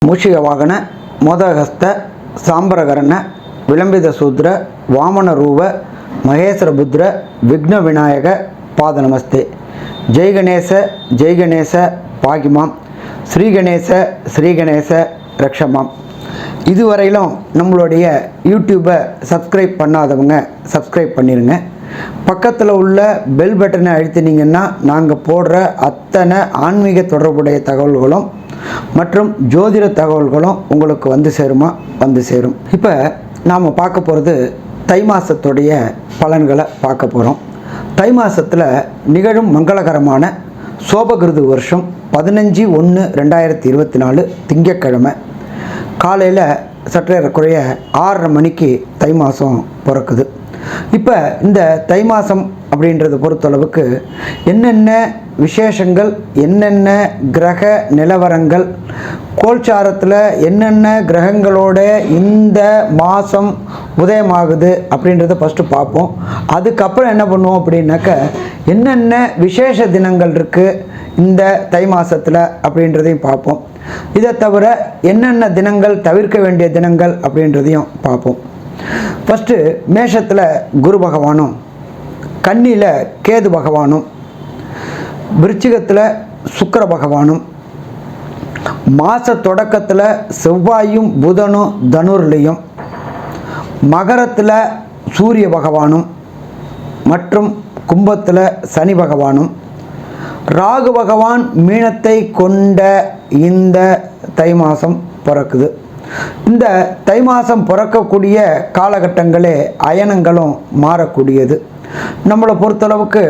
ಮೂಷಿಕ ವಾಹನ ಮೋದಹಸ್ತ ಸಾಂಬರಕರ್ಣ ವಿಳಂಬಿತ ಸೂದ್ರ ವಾಮನ ರೂಪ ಮಹೇಶ್ವರ ಬುದ್ರ ವಿಘ್ನ ವಿನಾಯಕ பாத நமஸ்தே. ஜெய் கணேச பாகிமாம், ஸ்ரீ கணேச ரக்ஷமாம். இதுவரையிலும் நம்மளுடைய யூடியூப்பை சப்ஸ்கிரைப் பண்ணாதவங்க சப்ஸ்கிரைப் பண்ணிடுங்க. பக்கத்தில் உள்ள பெல் பட்டனை அழுத்தினீங்கன்னா நாங்கள் போடுற அத்தனை ஆன்மீக தொடர்புடைய தகவல்களும் மற்றும் ஜோதிட தகவல்களும் உங்களுக்கு வந்து சேரும். இப்போ நாம் பார்க்க போகிறது தை மாதத்துடைய பலன்களை பார்க்க போகிறோம். தை மாதத்தில் நிகழும் மங்களகரமான சோபகிருது வருஷம் 15/1/2024 திங்கட்கிழமை காலையில் சற்றேறக்குறைய 6:30 மணிக்கு தை மாதம் பிறக்குது. இப்போ இந்த தை மாதம் அப்படின்றத பொறுத்தளவுக்கு என்னென்ன விசேஷங்கள், என்னென்ன கிரக நிலவரங்கள், கோல்சாரத்தில் என்னென்ன கிரகங்களோட இந்த மாதம் உதயமாகுது அப்படின்றத ஃபஸ்ட்டு பார்ப்போம். அதுக்கப்புறம் என்ன பண்ணுவோம் அப்படின்னாக்க என்னென்ன விசேஷ தினங்கள் இருக்குது இந்த தை மாதத்தில் அப்படின்றதையும் பார்ப்போம். இதை தவிர என்னென்ன தினங்கள் தவிர்க்க வேண்டிய தினங்கள் அப்படின்றதையும் பார்ப்போம். ஃபஸ்ட்டு மேஷத்தில் குரு பகவானும், கன்னியில் கேது பகவானும், விருச்சிகத்தில் சுக்கிர பகவானும், மாத தொடக்கத்தில் செவ்வாயும் புதனும் தனுர்லையும், மகரத்தில் சூரிய பகவானும் மற்றும் கும்பத்தில் சனி பகவானும், ராகு பகவான் மீனத்தை கொண்ட இந்த தை மாதம் பிறக்குது. இந்த தை மாதம் பிறக்கக்கூடிய காலகட்டங்களே அயனங்களும் மாறக்கூடியது. நம்மளை பொறுத்தளவுக்கு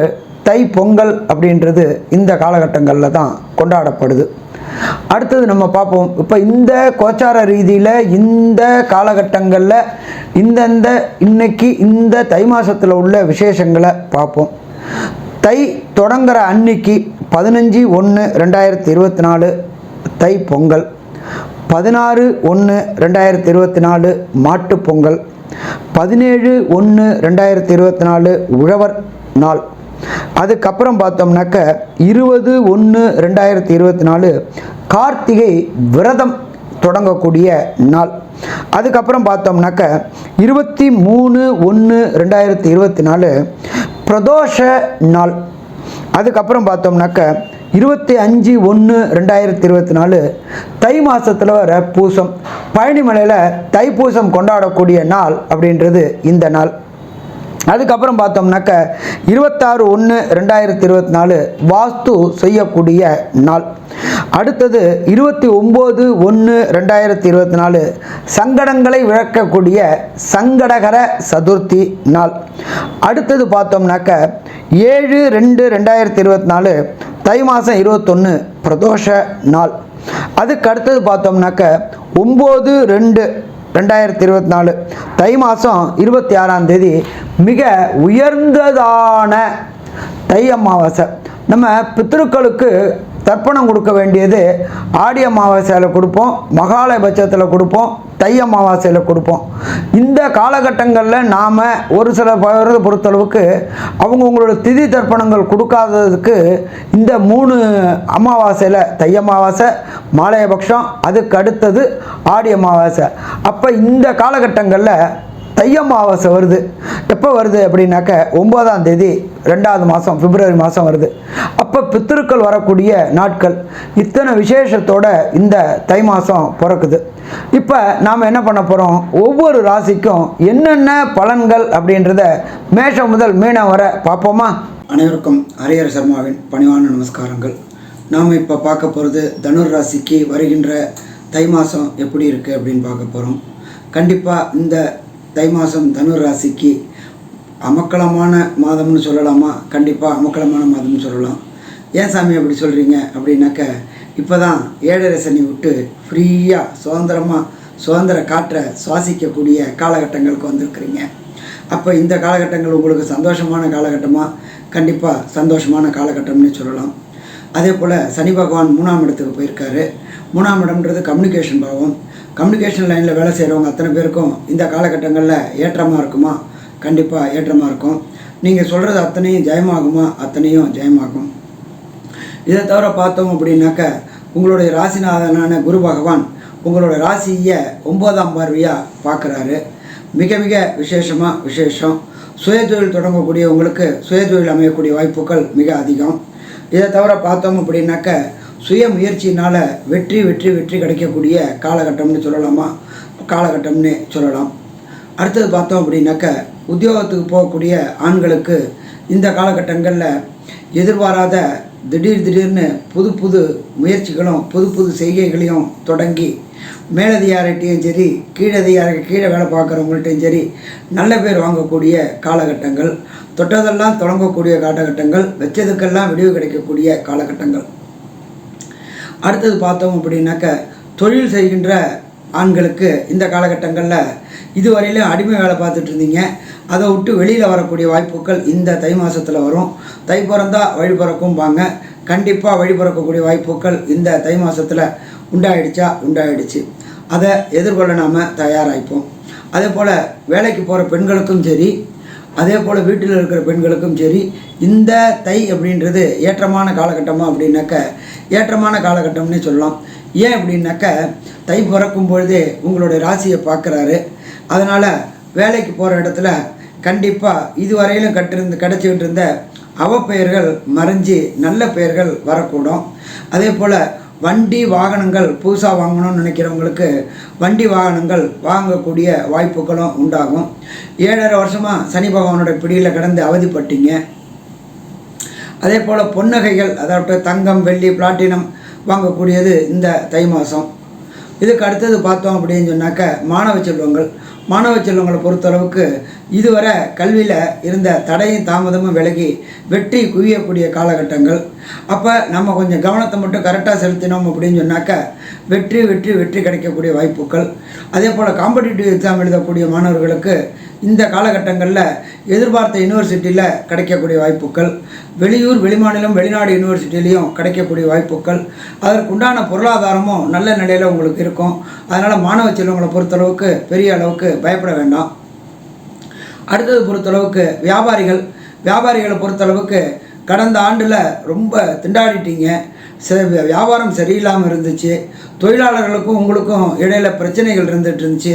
தை பொங்கல் அப்படின்றது இந்த காலகட்டங்களில் தான் கொண்டாடப்படுது. அடுத்தது நம்ம பார்ப்போம். இப்போ இந்த கோச்சார ரீதியில் இந்த காலகட்டங்களில் இன்னைக்கு இந்த தை மாதத்தில் உள்ள விசேஷங்களை பார்ப்போம். தை தொடங்குற அன்னைக்கு 15/1/2024 தை பொங்கல், 16/1/2024 மாட்டு பொங்கல், 17/1/2024 உழவர் நாள். அதுக்கப்புறம் பார்த்தோம்னாக்க 20/1/2024 கார்த்திகை விரதம் தொடங்கக்கூடிய நாள். அதுக்கப்புறம் பார்த்தோம்னாக்க 23/1/2024 பிரதோஷ நாள். அதுக்கப்புறம் பார்த்தோம்னாக்க 25/1/2024 தை மாதத்தில் வர பூசம், பழனிமலையில் தைப்பூசம் கொண்டாடக்கூடிய நாள் அப்படின்றது இந்த நாள். அதுக்கப்புறம் பார்த்தோம்னாக்க 26/1/2024 வாஸ்து செய்யக்கூடிய நாள். அடுத்தது 29/1/2024 சங்கடங்களை விளக்கக்கூடிய சங்கடகர சதுர்த்தி நாள். அடுத்தது பார்த்தோம்னாக்க 7/2/2024 தை மாதம் 21 பிரதோஷ நாள். அதுக்கு அடுத்தது பார்த்தோம்னாக்க 9/2/2024 தை மாதம் 26ஆம் தேதி மிக உயர்ந்ததான தை அமாவாசை. நம்ம பித்ருக்களுக்கு தர்ப்பணம் கொடுக்க வேண்டியது ஆடி அமாவாசையில் கொடுப்போம், மகாலயபட்சத்தில் கொடுப்போம், தை அமாவாசையில் கொடுப்போம். இந்த காலகட்டங்களில் நாம் ஒரு சில பேரை பொறுத்தளவுக்கு அவங்களோட திதி தர்ப்பணங்கள் கொடுக்காததுக்கு இந்த 3 அமாவாசையில் தை அமாவாசை, மாலயபட்சம், அதுக்கு அடுத்தது ஆடி அமாவாசை. அப்போ இந்த காலகட்டங்களில் தை அமாவாசை வருது. எப்போ வருது அப்படின்னாக்க 9ஆம் தேதி 2வது மாதம் பிப்ரவரி மாதம் வருது. அப்போ பித்திருக்கள் வரக்கூடிய நாட்கள். இத்தனை விசேஷத்தோட இந்த தை மாதம் பிறக்குது. இப்போ நாம் என்ன பண்ண போகிறோம், ஒவ்வொரு ராசிக்கும் என்னென்ன பலன்கள் அப்படின்றத மேஷம் முதல் மீனம் வர பார்ப்போமா? அனைவருக்கும் ஹரிஹர சர்மாவின் பணிவான நமஸ்காரங்கள். நாம் இப்போ பார்க்க போகிறது தனுர் ராசிக்கு வருகின்ற தை மாதம் எப்படி இருக்குது அப்படின்னு பார்க்க போகிறோம். கண்டிப்பாக இந்த தை மாதம் தனுர் ராசிக்கு அமக்கலமான மாதம்னு சொல்லலாமா? கண்டிப்பாக அமக்கலமான மாதம்னு சொல்லலாம். ஏன் சாமி அப்படி சொல்கிறீங்க அப்படின்னாக்க, இப்போ தான் 7.5 சனி விட்டு ஃப்ரீயாக சுதந்திர காற்றை சுவாசிக்கக்கூடிய காலகட்டங்களுக்கு வந்திருக்கிறீங்க. அப்போ இந்த காலகட்டங்கள் உங்களுக்கு சந்தோஷமான காலகட்டமாக, கண்டிப்பாக சந்தோஷமான காலகட்டம்னு சொல்லலாம். அதே போல் சனி பகவான் 3ஆம் இடத்துக்கு போயிருக்காரு. 3ஆம் இடம்ன்றது கம்யூனிகேஷன் பாவம். கம்யூனிகேஷன் லைனில் வேலை செய்கிறவங்க அத்தனை பேருக்கும் இந்த காலகட்டங்களில் ஏற்றமாக இருக்குமா? கண்டிப்பாக ஏற்றமாக இருக்கும். நீங்கள் சொல்கிறது அத்தனையும் ஜெயமாகுமா? அத்தனையும் ஜெயமாகும். இதை தவிர பார்த்தோம் அப்படின்னாக்க உங்களுடைய ராசிநாதனான குரு பகவான் உங்களோட ராசியை 9ஆம் பார்வையாக பார்க்குறாரு. மிக மிக விசேஷம். சுயதொழில் தொடங்கக்கூடிய உங்களுக்கு சுயதொழில் அமையக்கூடிய வாய்ப்புகள் மிக அதிகம். இதை தவிர பார்த்தோம் அப்படின்னாக்க சுய முயற்சியினால் வெற்றி கிடைக்கக்கூடிய காலகட்டம்னு சொல்லலாம். அடுத்தது பார்த்தோம் அப்படின்னாக்க உத்தியோகத்துக்கு போகக்கூடிய ஆண்களுக்கு இந்த காலகட்டங்களில் எதிர்பாராத திடீர்னு புது முயற்சிகளும் புது செய்கைகளையும் தொடங்கி மேலதிகாரிட்டையும் சரி கீழே வேலை பார்க்குறவங்கள்ட்டையும் சரி நல்ல பேர் வாங்கக்கூடிய காலகட்டங்கள், தொட்டதெல்லாம் தொடங்கக்கூடிய காலகட்டங்கள், வச்சதுக்கெல்லாம் விடிவு கிடைக்கக்கூடிய காலகட்டங்கள். அடுத்தது பார்த்தோம் அப்படின்னாக்க தொழில் செய்கின்ற ஆண்களுக்கு இந்த காலகட்டங்களில் இதுவரையிலும் அடிமை வேலை பார்த்துட்டு இருந்தீங்க, அதை விட்டு வெளியில் வரக்கூடிய வாய்ப்புகள் இந்த தை மாதத்தில் வரும். தை பிறந்தா வழி பிறக்கும் வாங்க. கண்டிப்பாக வழி பிறக்கக்கூடிய வாய்ப்புகள் இந்த தை மாதத்தில் உண்டாயிடுச்சு. அதை எதிர்கொள்ள நாம் தயாராகிப்போம். அதே போல் வேலைக்கு போகிற பெண்களுக்கும் சரி, அதே போல் வீட்டில் இருக்கிற பெண்களுக்கும் சரி, இந்த தை அப்படின்றது ஏற்றமான காலகட்டமாக அப்படின்னாக்க ஏற்றமான காலகட்டம்னே சொல்லலாம். ஏன் அப்படின்னாக்க தை பிறக்கும் பொழுதே உங்களுடைய ராசியை பார்க்குறாரு. அதனால் வேலைக்கு போகிற இடத்துல கண்டிப்பாக இதுவரையிலும் கிடச்சிக்கிட்டு இருந்த அவப்பெயர்கள் மறைஞ்சி நல்ல பெயர்கள் வரக்கூடும். அதே போல் வண்டி வாகனங்கள் புதுசாக வாங்கணும்னு நினைக்கிறவங்களுக்கு வண்டி வாகனங்கள் வாங்கக்கூடிய வாய்ப்புகளும் உண்டாகும். 7.5 வருஷமாக சனி பகவானோட பிடியில் கிடந்து அவதிப்பட்டீங்க. அதே போல் பொன்னகைகள், அதாவது தங்கம், வெள்ளி, பிளாட்டினம் வாங்கக்கூடியது இந்த தை மாதம். இதுக்கு அடுத்தது பார்த்தோம் அப்படின்னு சொன்னாக்க மாணவ செல்வங்களை பொறுத்தளவுக்கு இதுவரை கல்வியில் இருந்த தடையும் தாமதமும் விலகி வெற்றி குவியக்கூடிய காலகட்டங்கள். அப்போ நம்ம கொஞ்சம் கவனத்தை மட்டும் கரெக்டாக செலுத்தினோம் அப்படின்னு சொன்னாக்க வெற்றி கிடைக்கக்கூடிய வாய்ப்புகள். அதே போல் காம்படிட்டிவ் எக்ஸாம் எழுதக்கூடிய மாணவர்களுக்கு இந்த காலகட்டங்களில் எதிர்பார்த்த யூனிவர்சிட்டியில் கிடைக்கக்கூடிய வாய்ப்புகள், வெளியூர் வெளிமாநிலம் வெளிநாடு யூனிவர்சிட்டிலையும் கிடைக்கக்கூடிய வாய்ப்புகள், அதற்குண்டான பொருளாதாரமும் நல்ல நிலையில் உங்களுக்கு இருக்கும். அதனால் மாணவ செல்வங்களை பொறுத்தளவுக்கு பெரிய அளவுக்கு பயப்பட வேண்டாம். அடுத்தது பொறுத்தளவுக்கு வியாபாரிகளை பொறுத்தளவுக்கு கடந்த ஆண்டில் ரொம்ப திண்டாடிட்டீங்க. வியாபாரம் சரியில்லாமல் இருந்துச்சு. தொழிலாளர்களுக்கும் உங்களுக்கும் இடையில பிரச்சனைகள் இருந்துச்சு.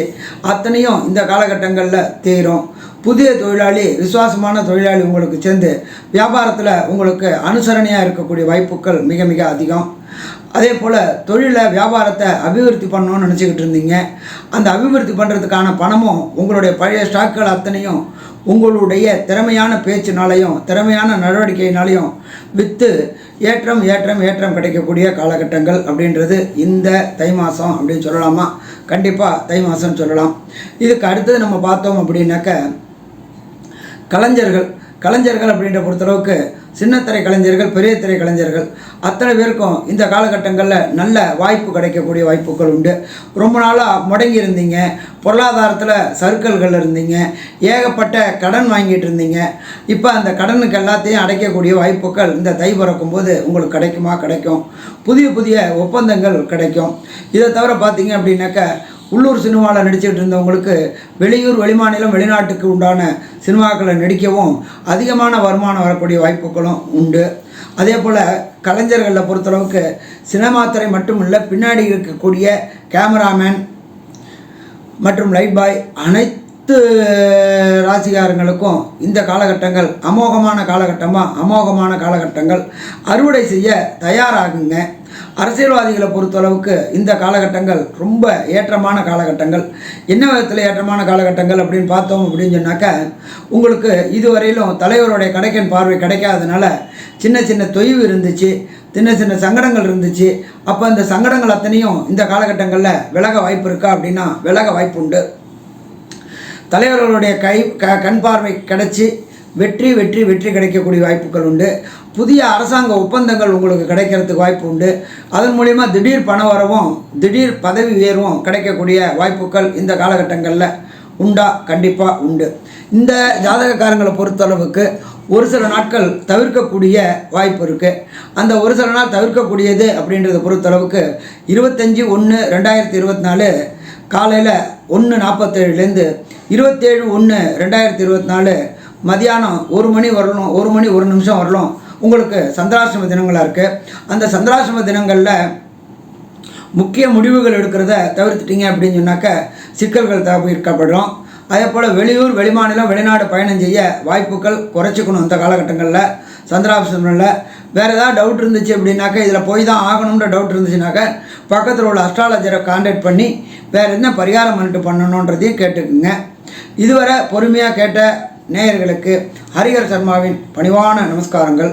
அத்தனையும் இந்த காலகட்டங்களில் தீரும். புதிய தொழிலாளி, விசுவாசமான தொழிலாளி உங்களுக்கு சேர்ந்து வியாபாரத்தில் உங்களுக்கு அனுசரணையாக இருக்கக்கூடிய வாய்ப்புகள் மிக மிக அதிகம். அதே போல் தொழிலை வியாபாரத்தை அபிவிருத்தி பண்ணணும்னு நினச்சிக்கிட்டு இருந்தீங்க. அந்த அபிவிருத்தி பண்ணுறதுக்கான பணமும் உங்களுடைய பழைய ஸ்டாக்குகள் அத்தனையும் உங்களுடைய திறமையான பேச்சினாலையும் திறமையான நடவடிக்கையினாலையும் விற்று ஏற்றம் கிடைக்கக்கூடிய காலகட்டங்கள் அப்படின்றது இந்த தை மாதம் அப்படின்னு சொல்லலாமா? கண்டிப்பாக தை மாதம் சொல்லலாம். இதுக்கு அடுத்தது நம்ம பார்த்தோம் அப்படின்னாக்க கலைஞர்கள் அப்படின்ற பொறுத்தளவுக்கு சின்னத்திரை கலைஞர்கள், பெரிய திரை கலைஞர்கள் அத்தனை பேருக்கும் இந்த காலகட்டங்களில் நல்ல வாய்ப்பு கிடைக்கக்கூடிய வாய்ப்புகள் உண்டு. ரொம்ப நாளாக முடங்கி இருந்தீங்க, பொருளாதாரத்தில் சறுக்கல்கள் இருந்தீங்க, ஏகப்பட்ட கடன் வாங்கிட்டு இருந்தீங்க. இப்போ அந்த கடனுக்கு எல்லாத்தையும் அடைக்கக்கூடிய வாய்ப்புகள் இந்த தை பிறக்கும் போது உங்களுக்கு கிடைக்கும். புதிய ஒப்பந்தங்கள் கிடைக்கும். இதை தவிர பார்த்தீங்க அப்படின்னாக்க உள்ளூர் சினிமாவில் நடிச்சுக்கிட்டு இருந்தவங்களுக்கு வெளியூர் வெளிமாநிலம் வெளிநாட்டுக்கு உண்டான சினிமாக்களை நடிக்கவும் அதிகமான வருமானம் வரக்கூடிய வாய்ப்புகளும் உண்டு. அதே போல் கலைஞர்களை பொறுத்தளவுக்கு சினிமா துறை மட்டும் இல்லை, பின்னாடி இருக்கக்கூடிய கேமராமேன் மற்றும் லைட் பாய் அனைத்து ராசிகாரங்களுக்கும் இந்த காலகட்டங்கள் அமோகமான காலகட்டங்கள். அறுவடை செய்ய தயாராகுங்க. அரசியல்வாதிகளை பொறுத்தளவுக்கு இந்த காலகட்டங்கள் ரொம்ப ஏற்றமான காலகட்டங்கள். என்ன விதத்தில் ஏற்றமான காலகட்டங்கள் அப்படின்னு பார்த்தோம் அப்படின்னு சொன்னாக்க உங்களுக்கு இதுவரையிலும் தலைவருடைய கடைக்கன் பார்வை கிடைக்காதனால சின்ன தொய்வு இருந்துச்சு, சின்ன சங்கடங்கள் இருந்துச்சு. அப்போ அந்த சங்கடங்கள் அத்தனையும் இந்த காலகட்டங்களில் விலக வாய்ப்பு இருக்கா அப்படின்னா விலக வாய்ப்பு உண்டு. தலைவர்களுடைய கண் பார்வை கிடைச்சி வெற்றி கிடைக்கக்கூடிய வாய்ப்புகள் உண்டு. புதிய அரசாங்க ஒப்பந்தங்கள் உங்களுக்கு கிடைக்கிறதுக்கு வாய்ப்பு உண்டு. அதன் மூலிமா திடீர் பண வரவும் திடீர் பதவி உயர்வும் கிடைக்கக்கூடிய வாய்ப்புகள் இந்த காலகட்டங்களில் கண்டிப்பாக உண்டு. இந்த ஜாதகக்காரங்களை பொறுத்தளவுக்கு ஒரு சில நாட்கள் தவிர்க்கக்கூடிய வாய்ப்பு இருக்குது. அந்த ஒரு சில நாள் தவிர்க்கக்கூடியது அப்படின்றத பொறுத்தளவுக்கு 25/1/2024 காலையில் 1:47 27/1/2024 மதியானம் 1 மணி 1 நிமிஷம் வரலும் உங்களுக்கு சந்திராசிரம தினங்களாக இருக்குது. அந்த சந்திராசிரம தினங்களில் முக்கிய முடிவுகள் எடுக்கிறத தவிர்த்துட்டீங்க அப்படின்னு சொன்னாக்க சிக்கல்கள் தவிர்க்கப்படும். அதே போல் வெளியூர், வெளிமாநிலம், வெளிநாடு பயணம் செய்ய வாய்ப்புகள் குறைச்சிக்கணும். இந்த காலகட்டங்களில் சந்திராபிஷனில் வேறு ஏதாவது டவுட் இருந்துச்சு அப்படின்னாக்கா, இதில் போய் தான் ஆகணுன்ற டவுட் இருந்துச்சுனாக்கா பக்கத்தில் உள்ள அஸ்ட்ராலஜரை கான்டாக்ட் பண்ணி வேறு என்ன பரிகாரம் பண்ணிட்டு பண்ணணுன்றதையும் கேட்டுக்குங்க. இதுவரை பொறுமையாக கேட்ட நேயர்களுக்கு ஹரிஹர் சர்மாவின் பணிவான நமஸ்காரங்கள்.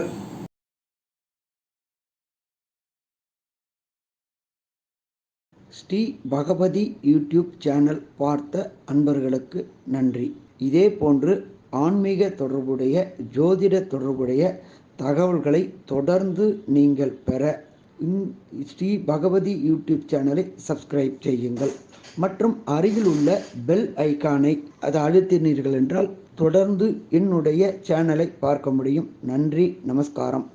ஸ்ரீ பகவதி யூடியூப் சேனல் பார்த்த அன்பர்களுக்கு நன்றி. இதே போன்று ஆன்மீக தொடர்புடைய, ஜோதிட தொடர்புடைய தகவல்களை தொடர்ந்து நீங்கள் பெற ஸ்ரீ பகவதி யூடியூப் சேனலை சப்ஸ்கிரைப் செய்யுங்கள். மற்றும் அருகில் உள்ள பெல் ஐக்கானை அதை அழுத்தினீர்கள் என்றால் தொடர்ந்து என்னுடைய சேனலை பார்க்க முடியும். நன்றி, நமஸ்காரம்.